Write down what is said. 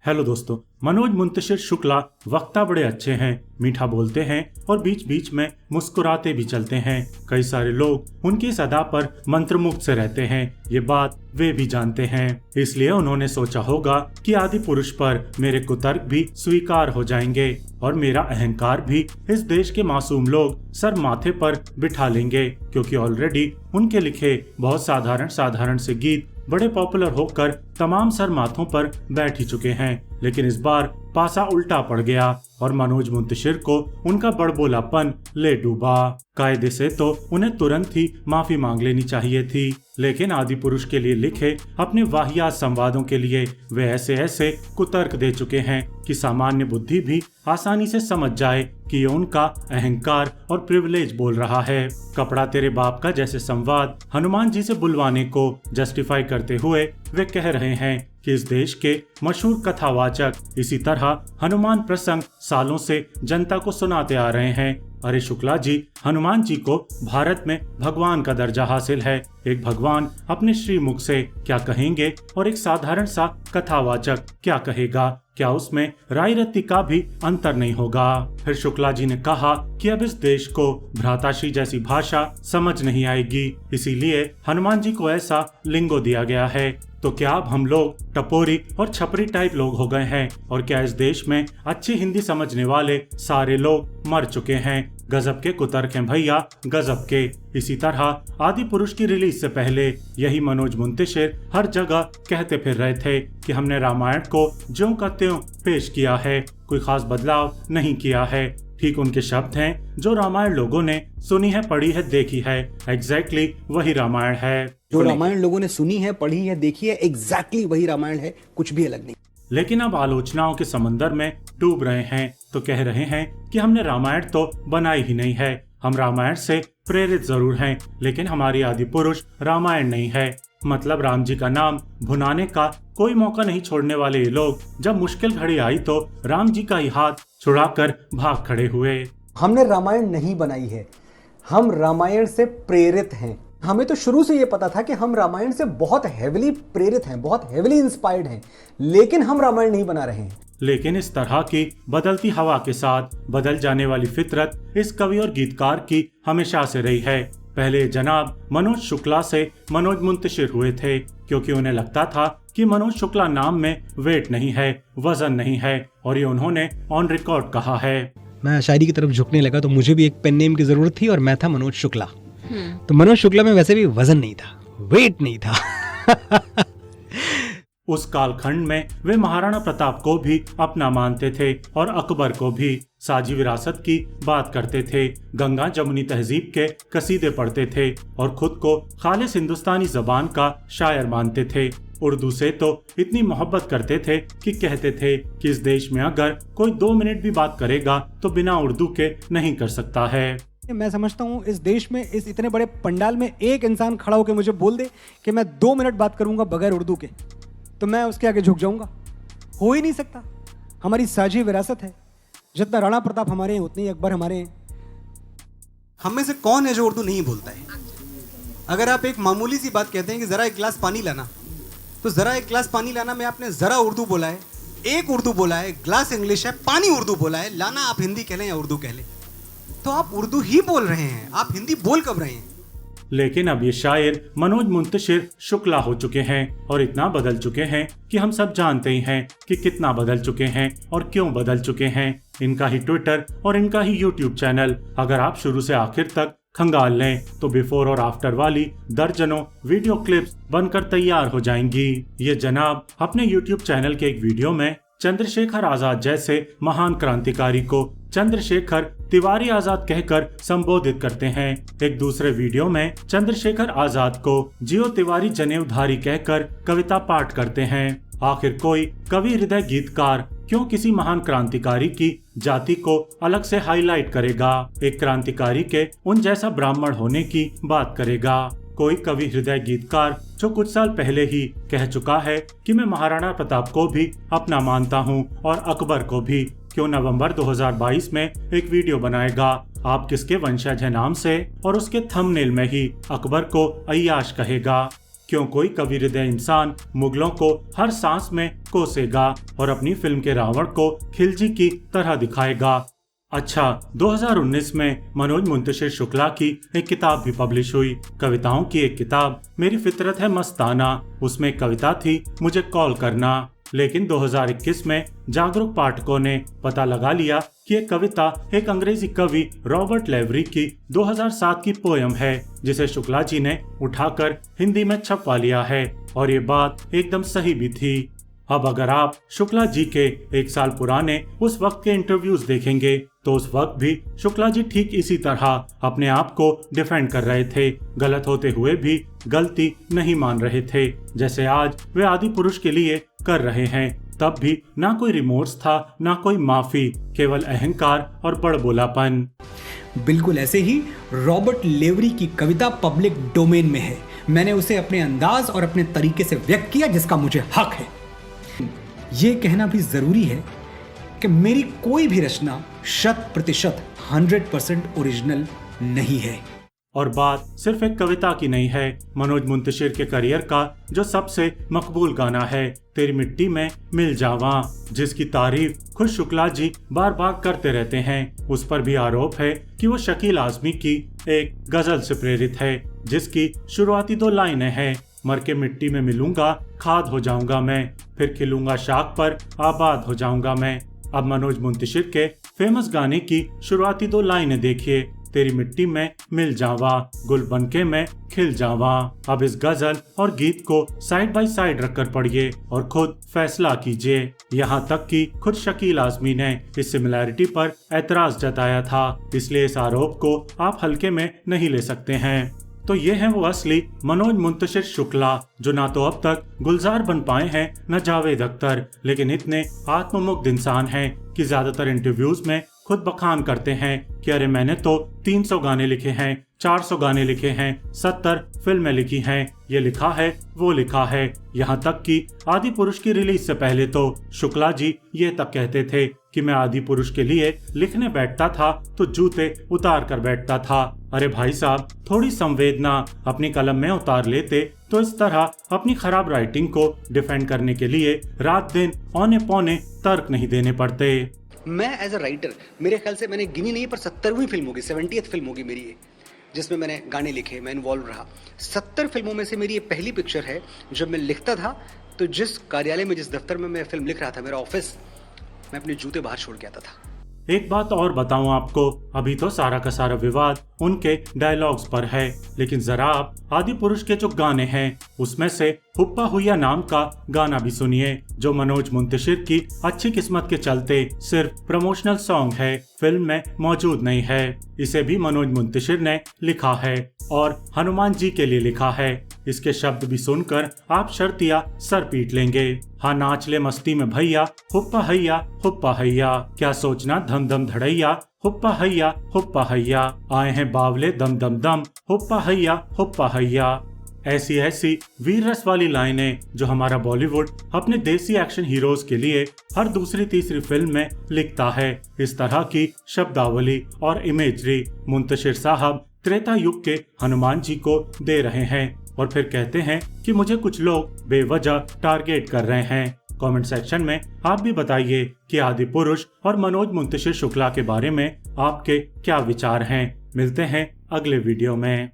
Hello दोस्तों, मनोज मुंतशिर शुक्ला वक्ता बड़े अच्छे हैं, मीठा बोलते हैं और बीच बीच में मुस्कुराते भी चलते हैं। कई सारे लोग उनकी इस अदा पर मंत्रमुग्ध से रहते हैं, ये बात वे भी जानते हैं। इसलिए उन्होंने सोचा होगा कि आदि पुरुष पर मेरे कुतर्क भी स्वीकार हो जाएंगे और मेरा अहंकार भी इस देश के मासूम लोग सर माथे पर बिठा लेंगे, क्योंकि ऑलरेडी उनके लिखे बहुत साधारण से गीत बड़े पॉपुलर होकर तमाम सर माथों पर बैठ ही चुके हैं। लेकिन इस बार पासा उल्टा पड़ गया और मनोज मुंतशिर को उनका बड़बोलापन ले डूबा। कायदे से तो उन्हें तुरंत ही माफी मांग लेनी चाहिए थी, लेकिन आदि पुरुष के लिए लिखे अपने वाहियात संवादों के लिए वे ऐसे कुतर्क दे चुके हैं कि सामान्य बुद्धि भी आसानी से समझ जाए कि ये उनका अहंकार और प्रिविलेज बोल रहा है। कपड़ा तेरे बाप का जैसे संवाद हनुमान जी से बुलवाने को जस्टिफाई करते हुए वे कह रहे हैं कि इस देश के मशहूर कथावाचक इसी तरह हनुमान प्रसंग सालों से जनता को सुनाते आ रहे हैं। अरे शुक्ला जी, हनुमान जी को भारत में भगवान का दर्जा हासिल है। एक भगवान अपने श्रीमुख से क्या कहेंगे और एक साधारण सा कथावाचक क्या कहेगा? क्या उसमें राय रत्ती का भी अंतर नहीं होगा? फिर शुक्ला जी ने कहा कि अब इस देश को भ्राताश्री जैसी भाषा समझ नहीं आएगी, इसीलिए हनुमान जी को ऐसा लिंगो दिया गया है। तो क्या अब हम लोग टपोरी और छपरी टाइप लोग हो गए हैं? और क्या इस देश में अच्छी हिंदी समझने वाले सारे लोग मर चुके हैं? गजब के कुतर्क हैं भैया, गजब के। इसी तरह आदि पुरुष की रिलीज से पहले यही मनोज मुंतशिर हर जगह कहते फिर रहे थे कि हमने रामायण को ज्यों का त्यों पेश किया है, कोई खास बदलाव नहीं किया है। ठीक उनके शब्द हैं, जो रामायण लोगों ने सुनी है, पढ़ी है, देखी है, एग्जैक्टली वही रामायण है। जो रामायण लोगों ने सुनी है, पढ़ी है, देखी है, एग्जैक्टली वही रामायण है, कुछ भी अलग नहीं। लेकिन अब आलोचनाओं के समंदर में डूब रहे हैं तो कह रहे हैं कि हमने रामायण तो बनाई ही नहीं है, हम रामायण से प्रेरित जरूर हैं, लेकिन हमारी आदि पुरुष रामायण नहीं है। मतलब राम जी का नाम भुनाने का कोई मौका नहीं छोड़ने वाले ये लोग जब मुश्किल घड़ी आई तो राम जी का ही हाथ छुड़ाकर भाग खड़े हुए। हमने रामायण नहीं बनाई है, हम रामायण से प्रेरित हैं। हमें तो शुरू से ये पता था कि हम रामायण से बहुत हेविली प्रेरित हैं, बहुत हेविली इंस्पायर्ड हैं, लेकिन हम रामायण नहीं बना रहे हैं। लेकिन इस तरह की बदलती हवा के साथ बदल जाने वाली फितरत इस कवि और गीतकार की हमेशा से रही है। पहले जनाब मनोज शुक्ला से मनोज मुंतशिर हुए थे, क्योंकि उन्हें लगता था कि मनोज शुक्ला नाम में वेट नहीं है, वजन नहीं है, और ये उन्होंने ऑन रिकॉर्ड कहा है। मैं शायरी की तरफ झुकने लगा तो मुझे भी एक पेन नेम की जरूरत थी और मैं था मनोज शुक्ला। तो मनोज शुक्ला में वैसे भी वजन नहीं था, वेट नहीं था। उस कालखंड में वे महाराणा प्रताप को भी अपना मानते थे और अकबर को भी। साझी विरासत की बात करते थे, गंगा जमुनी तहजीब के कसीदे पढ़ते थे और खुद को खालिस हिंदुस्तानी जबान का शायर मानते थे। उर्दू से तो इतनी मोहब्बत करते थे कि कहते थे कि इस देश में अगर कोई 2 मिनट भी बात करेगा तो बिना उर्दू के नहीं कर सकता है। मैं समझता हूँ इस देश में, इस इतने बड़े पंडाल में एक इंसान खड़ा होकर मुझे बोल दे कि मैं 2 मिनट बात करूंगा बगैर उर्दू के, तो मैं उसके आगे झुक जाऊंगा। हो ही नहीं सकता। हमारी साझी विरासत है, जितना राणा प्रताप हमारे हैं उतने ही अकबर हमारे हैं। हम में से कौन है जो उर्दू नहीं बोलता है? अगर आप एक मामूली सी बात कहते हैं कि जरा एक गिलास पानी लाना, तो जरा एक गिलास पानी लाना में आपने जरा उर्दू बोला है, एक उर्दू बोला है, ग्लास इंग्लिश है, पानी उर्दू बोला है, लाना आप हिंदी कह लें या उर्दू कह लें, तो आप उर्दू ही बोल रहे हैं, आप हिंदी बोल कब रहे हैं? लेकिन अब ये शायर मनोज मुंतशिर शुक्ला हो चुके हैं और इतना बदल चुके हैं कि हम सब जानते ही हैं कि कितना बदल चुके हैं और क्यों बदल चुके हैं। इनका ही ट्विटर और इनका ही यूट्यूब चैनल अगर आप शुरू से आखिर तक खंगाल लें तो बिफोर और आफ्टर वाली दर्जनों वीडियो क्लिप्स बनकर तैयार हो जाएंगी। ये जनाब अपने यूट्यूब चैनल के एक वीडियो में चंद्रशेखर आजाद जैसे महान क्रांतिकारी को चंद्रशेखर तिवारी आजाद कहकर संबोधित करते हैं। एक दूसरे वीडियो में चंद्रशेखर आजाद को जियो तिवारी जनेऊधारी कहकर कविता पाठ करते हैं। आखिर कोई कवि हृदय गीतकार क्यों किसी महान क्रांतिकारी की जाति को अलग से हाईलाइट करेगा, एक क्रांतिकारी के उन जैसा ब्राह्मण होने की बात करेगा? कोई कवि हृदय गीतकार जो कुछ साल पहले ही कह चुका है कि मैं महाराणा प्रताप को भी अपना मानता हूं और अकबर को भी, क्यों नवंबर 2022 में एक वीडियो बनाएगा आप किसके वंशज हैं नाम से और उसके थंबनेल में ही अकबर को अय्याश कहेगा? क्यों कोई कवि हृदय इंसान मुगलों को हर सांस में कोसेगा और अपनी फिल्म के रावण को खिलजी की तरह दिखाएगा। अच्छा, 2019 में मनोज मुंतशिर शुक्ला की एक किताब भी पब्लिश हुई, कविताओं की एक किताब मेरी फितरत है मस्ताना। उसमें एक कविता थी मुझे कॉल करना। लेकिन 2021 में जागरूक पाठकों ने पता लगा लिया कि ये कविता एक अंग्रेजी कवि रॉबर्ट लेवरी की 2007 की पोयम है, जिसे शुक्ला जी ने उठाकर हिंदी में छपवा लिया है। और ये बात एकदम सही भी थी। अब अगर आप शुक्ला जी के 1 साल पुराने उस वक्त के इंटरव्यूज देखेंगे तो उस वक्त भी शुक्ला जी ठीक इसी तरह अपने आप को डिफेंड कर रहे थे, गलत होते हुए भी गलती नहीं मान रहे थे, जैसे आज वे आदि पुरुष के लिए कर रहे हैं। तब भी ना कोई रिमोर्स था, ना कोई माफी, केवल अहंकार और बड़बोलापन। बिल्कुल ऐसे ही रॉबर्ट लेवरी की कविता पब्लिक डोमेन में है। मैंने उसे अपने अंदाज और अपने तरीके से व्यक्त किया जिसका मुझे हक है। ये कहना भी जरूरी है कि मेरी कोई भी रचना 100% 100% ओरिजिनल नहीं है। और बात सिर्फ एक कविता की नहीं है। मनोज मुंतशिर के करियर का जो सबसे मकबूल गाना है तेरी मिट्टी में मिल जावा, जिसकी तारीफ खुद शुक्ला जी बार बार करते रहते हैं, उस पर भी आरोप है कि वो शकील आजमी की एक गजल से प्रेरित है, जिसकी शुरुआती 2 लाइनें हैं, मर के मिट्टी में मिलूंगा, खाद हो जाऊंगा मैं, फिर खिलूंगा शाख पर, आबाद हो जाऊंगा मैं। अब मनोज मुंतशिर के फेमस गाने की शुरुआती 2 लाइनें देखिए, तेरी मिट्टी में मिल जावा, गुल बनके मैं खिल जावा। अब इस गजल और गीत को साइड बाय साइड रखकर पढ़िए और खुद फैसला कीजिए। यहाँ तक कि खुद शकील आजमी ने इस सिमिलैरिटी पर ऐतराज जताया था, इसलिए इस आरोप को आप हल्के में नहीं ले सकते हैं। तो ये है वो असली मनोज मुंतशिर शुक्ला, जो ना तो अब तक गुलजार बन पाए हैं न जावेद अख्तर, लेकिन इतने आत्ममुग्ध इंसान हैं कि ज्यादातर इंटरव्यूज में खुद बखान करते हैं कि अरे मैंने तो 300 गाने लिखे हैं, 400 गाने लिखे हैं, 70 फिल्में लिखी हैं, ये लिखा है वो लिखा है। यहाँ तक कि आदि पुरुष की रिलीज से पहले तो शुक्ला जी ये तक कहते थे कि मैं आदि पुरुष के लिए लिखने बैठता था तो जूते उतार कर बैठता था। अरे भाई साहब, थोड़ी संवेदना अपनी कलम में उतार लेते तो इस तरह अपनी खराब राइटिंग को डिफेंड करने के लिए रात दिन औने पौने तर्क नहीं देने पड़ते। मैं एज अ राइटर, मेरे ख्याल से मैंने गिनी नहीं पर 70वीं फिल्म होगी, 70th फिल्म होगी मेरी ये, जिसमें मैंने गाने लिखे, मैं इन्वॉल्व रहा। 70 फिल्मों में से मेरी ये पहली पिक्चर है। जब मैं लिखता था तो जिस कार्यालय में, जिस दफ्तर में मैं फिल्म लिख रहा था, मेरा ऑफिस, मैं अपने जूते बाहर छोड़ के आता था। एक बात और बताऊं आपको, अभी तो सारा का सारा विवाद उनके डायलॉग्स पर है, लेकिन जरा आप आदि पुरुष के जो गाने हैं उसमें से हुप्पा हुइया नाम का गाना भी सुनिए, जो मनोज मुंतशिर की अच्छी किस्मत के चलते सिर्फ प्रमोशनल सॉन्ग है, फिल्म में मौजूद नहीं है। इसे भी मनोज मुंतशिर ने लिखा है और हनुमान जी के लिए लिखा है। इसके शब्द भी सुनकर आप शर्तिया सर पीट लेंगे। हाँ नाच ले मस्ती में भैया, हुप्पा हैया, क्या सोचना धम धम धड़ैया, हुप्पा हैया, आए हैं बावले दम दम दम, हुप्पा हैया। ऐसी ऐसी वीर रस वाली लाइनें जो हमारा बॉलीवुड अपने देसी एक्शन हीरोज के लिए हर दूसरी तीसरी फिल्म में लिखता है, इस तरह की शब्दावली और इमेजरी मुंतशिर साहब त्रेता युग के हनुमान जी को दे रहे हैं और फिर कहते हैं कि मुझे कुछ लोग बेवजह टारगेट कर रहे हैं। कमेंट सेक्शन में आप भी बताइए कि आदि पुरुष और मनोज मुंतशिर शुक्ला के बारे में आपके क्या विचार हैं। मिलते हैं अगले वीडियो में।